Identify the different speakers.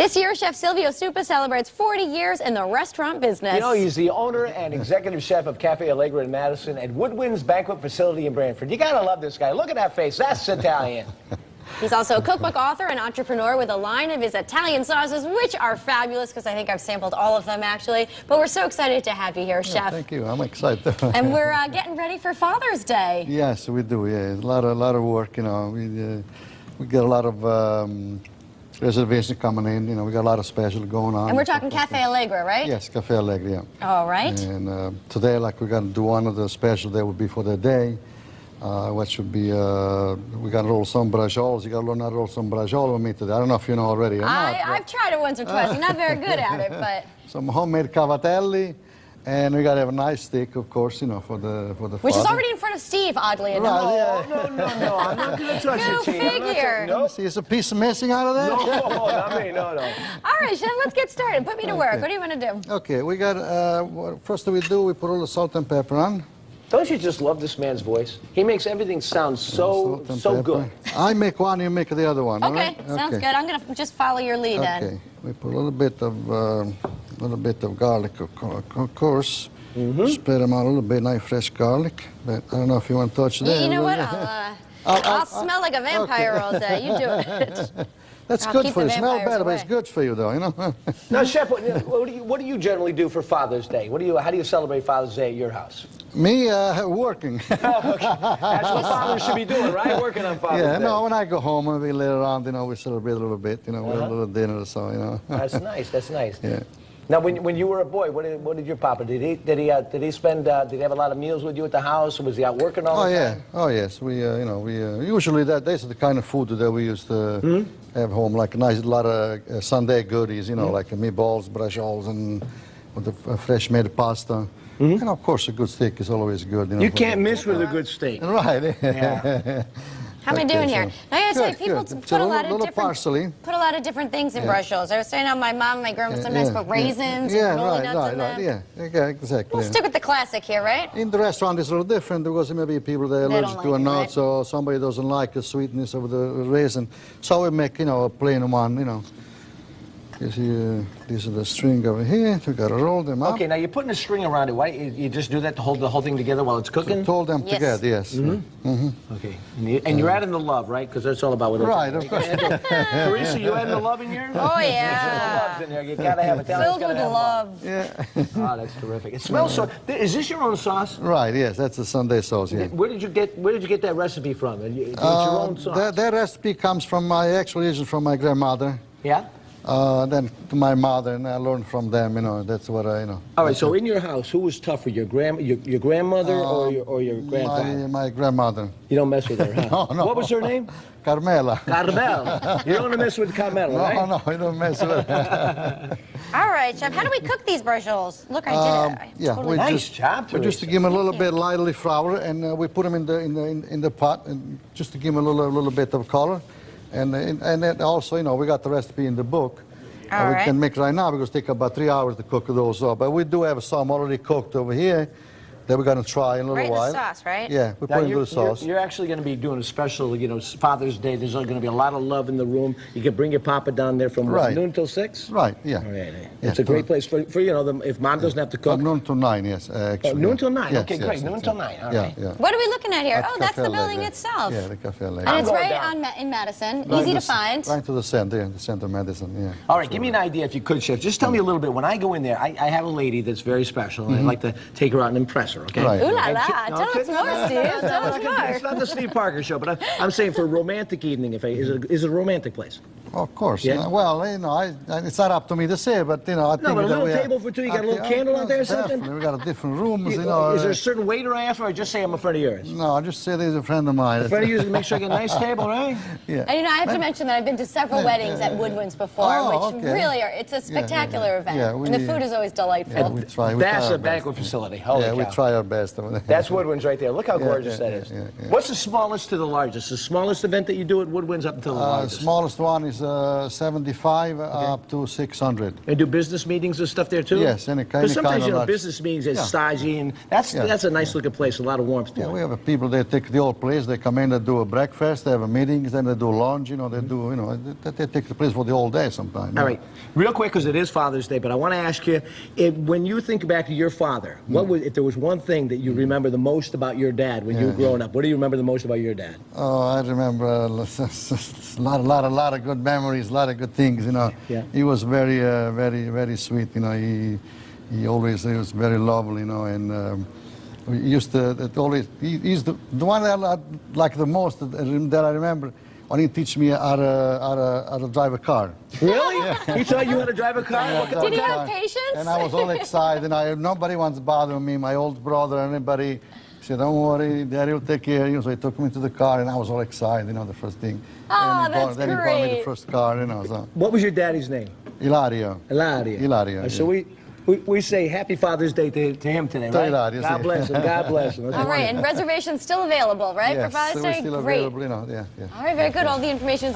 Speaker 1: This year, Chef Silvio celebrates 40 years in the restaurant business.
Speaker 2: You know, he's the owner and executive chef of Cafe Allegra in Madison and Woodwind's Banquet Facility in Branford. You gotta love this guy. Look at that face. That's Italian.
Speaker 1: He's also a cookbook author and entrepreneur with a line of his Italian sauces, which are fabulous because I think I've sampled all of them, actually. But we're so excited to have you here, Chef.
Speaker 3: Thank you. I'm excited.
Speaker 1: And we're getting ready for Father's Day.
Speaker 3: Yes, we do. Yeah, it's a lot of work. You know, we get a lot of reservations coming in. You know, we got a lot of special going on.
Speaker 1: And we're talking Cafe Allegra, right?
Speaker 3: Yes, Cafe Allegra. Yeah.
Speaker 1: All right.
Speaker 3: And today, like, we're gonna do one of the special that would be for the day. What should be, we got to roll some bracioles. You got to learn how to roll some braciole with me today. I don't know if you know already or not.
Speaker 1: I've tried it once or twice. I'm not very good at it, but...
Speaker 3: Some homemade cavatelli, and we got to have a nice steak, of course, you know, for the
Speaker 1: Which is already in front of Steve, oddly enough.
Speaker 3: Right,
Speaker 2: yeah. No, I'm not going to touch it, Chief.
Speaker 1: Go figure.
Speaker 2: Nope.
Speaker 3: See, is a piece missing out of that?
Speaker 2: No, not me, no.
Speaker 1: All right, Chef, let's get started. Put me to work. What do you want to do?
Speaker 3: Okay, we got, first thing we do, we put all the salt and pepper on.
Speaker 2: Don't you just love this man's voice? He makes everything sound so good.
Speaker 3: I make one, you make the other one.
Speaker 1: Okay,
Speaker 3: right?
Speaker 1: sounds good. I'm going to just follow your lead then.
Speaker 3: Okay, we put a little bit of garlic, of course. Spread them out a little bit, nice fresh garlic. But I don't know if you want to touch that.
Speaker 1: You know what? I'll smell like a vampire all day. You do it.
Speaker 3: That's good for you. Smell better, but it's good for you, though. You know.
Speaker 2: Now, Chef, what do you generally do for Father's Day? How do you celebrate Father's Day at your house?
Speaker 3: Me, working.
Speaker 2: Oh, okay. That's what fathers should be doing, right? Working on Father's Day.
Speaker 3: Yeah, no, when I go home and we later on, you know, we celebrate a little bit, you know, we have a little dinner or so, you know.
Speaker 2: That's nice, that's nice.
Speaker 3: Yeah.
Speaker 2: Now, when you were a boy, what did your papa, did he have a lot of meals with you at the house, or was he out working all the time?
Speaker 3: Oh, yes, we, you know, usually that's the kind of food that we used to have home, like a lot of Sunday goodies, you know, like meatballs, bracioles, and with the fresh made pasta. And of course, a good steak is always good. You know,
Speaker 2: you can't miss with a good steak.
Speaker 3: Right.
Speaker 2: Yeah.
Speaker 1: How am I doing here? Now, I gotta say, people put a lot of different things in bracioles. I was saying, my mom and my grandma sometimes put raisins and rolling nuts in them.
Speaker 3: Yeah, exactly.
Speaker 1: We'll stick with the classic here, right?
Speaker 3: In the restaurant, it's a little different because maybe people that are allergic to a nut, or somebody doesn't like the sweetness of the raisin. So we make, you know, a plain one, you know. These are the string over here. We gotta roll them up.
Speaker 2: Okay, now you're putting a string around it. Why you just do that to hold the whole thing together while it's cooking?
Speaker 3: To hold them together, yes.
Speaker 2: Okay, and you're adding the love, right? Because that's all about what.
Speaker 3: Right, of course.
Speaker 2: Teresa, you adding the love in here?
Speaker 1: Oh yeah.
Speaker 2: Love's in there. You gotta have it.
Speaker 1: Filled with love.
Speaker 3: Yeah.
Speaker 2: Oh, that's terrific. It smells so. Is this your own sauce?
Speaker 3: Right. Yes, that's the Sunday sauce. Yeah.
Speaker 2: Where did you get that recipe from? It's your own sauce.
Speaker 3: That recipe comes from from my grandmother.
Speaker 2: Yeah.
Speaker 3: Then to my mother, and I learned from them. You know, that's what I, you know.
Speaker 2: All right. So in your house, who was tougher, your grandmother or your grandfather?
Speaker 3: My grandmother.
Speaker 2: You don't mess with her, huh?
Speaker 3: No.
Speaker 2: What was her name?
Speaker 3: Carmela.
Speaker 2: Carmel. You don't want to mess with Carmela, right?
Speaker 3: No, you don't mess with her.
Speaker 1: All right, Chef. How do we cook these bracioles? Look, I did it.
Speaker 3: Yeah,
Speaker 1: totally
Speaker 2: nice job,
Speaker 3: we just to give them a little bit lightly flour, and we put them in the pot, and just to give them a little bit of color. And then also, you know, we got the recipe in the book. We can make right now because it takes about 3 hours to cook those up. But we do have some already cooked over here that we're going to try in a little while.
Speaker 1: Right in the sauce, right?
Speaker 3: Yeah, we're putting the sauce.
Speaker 2: You're actually going to be doing a special, you know, Father's Day. There's going to be a lot of love in the room. You can bring your papa down there from noon till 6?
Speaker 3: Right, yeah.
Speaker 2: All right. It's a great place for you know, if mom doesn't have to cook.
Speaker 3: From noon till 9, yes, actually.
Speaker 2: Noon till 9,
Speaker 3: yes,
Speaker 2: okay,
Speaker 3: yes,
Speaker 2: great. Noon till 9, all right.
Speaker 3: Yeah.
Speaker 1: What are we looking at here?
Speaker 3: That's
Speaker 1: That's the
Speaker 3: Cafe
Speaker 1: building
Speaker 3: Allegra.
Speaker 1: itself.
Speaker 3: Yeah, the Cafe Allegra.
Speaker 1: And it's right in Madison.
Speaker 3: Right
Speaker 1: Easy to find.
Speaker 3: Right to the center of Madison, yeah.
Speaker 2: All right, give me an idea if you could, Chef. Just tell me a little bit. When I go in there, I have a lady that's very special, and I'd like to take her out and impress her, okay?
Speaker 1: Ooh la la. Tell us more, Steve. Tell us more.
Speaker 2: It's not the Steve Parker show, but I'm saying for a romantic evening, is it a romantic place?
Speaker 3: Of course.
Speaker 2: Yeah.
Speaker 3: Well, you know, it's not up to me to say, but you know, I think
Speaker 2: but a
Speaker 3: that
Speaker 2: little table for two. You got a little candle out there or something?
Speaker 3: Definitely. We got different rooms. You know.
Speaker 2: Is there a certain waiter I ask for, or just say I'm a friend of yours?
Speaker 3: No, I just say there's a friend of mine.
Speaker 2: A friend of yours to make sure I get a nice table, right?
Speaker 3: Yeah.
Speaker 1: And you know, I have to mention that I've been to several weddings at Woodwinds before, which really it's a spectacular event, and the food is always delightful.
Speaker 3: Yeah, we try.
Speaker 2: That's a banquet facility. Holy cow.
Speaker 3: we try our best.
Speaker 2: That's Woodwinds right there. Look how gorgeous that is. What's the smallest to the largest? The smallest event that you do at Woodwinds up until the largest?
Speaker 3: Smallest one is 75 up to 600.
Speaker 2: And do business meetings and stuff there too?
Speaker 3: Yes, any
Speaker 2: Because
Speaker 3: kind
Speaker 2: sometimes,
Speaker 3: of
Speaker 2: you know,
Speaker 3: large-
Speaker 2: business meetings is
Speaker 3: Yeah.
Speaker 2: stodgy, and that's a nice looking place, a lot of warmth to
Speaker 3: Yeah,
Speaker 2: it.
Speaker 3: we have people, they take the old place, they come in, they do a breakfast, they have a meetings, then they do lunch, you know, they do, you know, they take the place for the whole day sometimes.
Speaker 2: All right, real quick, because it is Father's Day, but I want to ask you, when you think back to your father, what was, if there was one thing that you remember the most about your dad when you were growing up, what do you remember the most about your dad?
Speaker 3: Oh, I remember a lot of good memories, a lot of good things, you know.
Speaker 2: Yeah.
Speaker 3: He was very sweet, you know. He was very lovely, you know, and we used to he's the one that I like the most that I remember when he teach me how to drive a car.
Speaker 2: Really? Yeah. He taught you how to drive a car?
Speaker 3: Yeah,
Speaker 1: Did he have patience?
Speaker 3: And I was all excited. Nobody wants to bother me, my old brother, anybody. He said, don't worry, Daddy will take care of you. So he took me to the car, and I was all excited, you know, the first thing.
Speaker 1: Oh,
Speaker 3: And
Speaker 1: that's
Speaker 3: then he bought me the
Speaker 1: great.
Speaker 3: first car, you know. So.
Speaker 2: What was your daddy's name?
Speaker 3: Hilario.
Speaker 2: Hilario. So we say Happy Father's Day to him today, right?
Speaker 3: Hilario,
Speaker 2: God
Speaker 3: sí.
Speaker 2: bless him. God bless him.
Speaker 1: All right, and reservations still available, right,
Speaker 3: Yes,
Speaker 1: for Father's
Speaker 3: so we're
Speaker 1: Day?
Speaker 3: still
Speaker 1: Great.
Speaker 3: available, you know, yeah.
Speaker 1: All right, very good. All the information is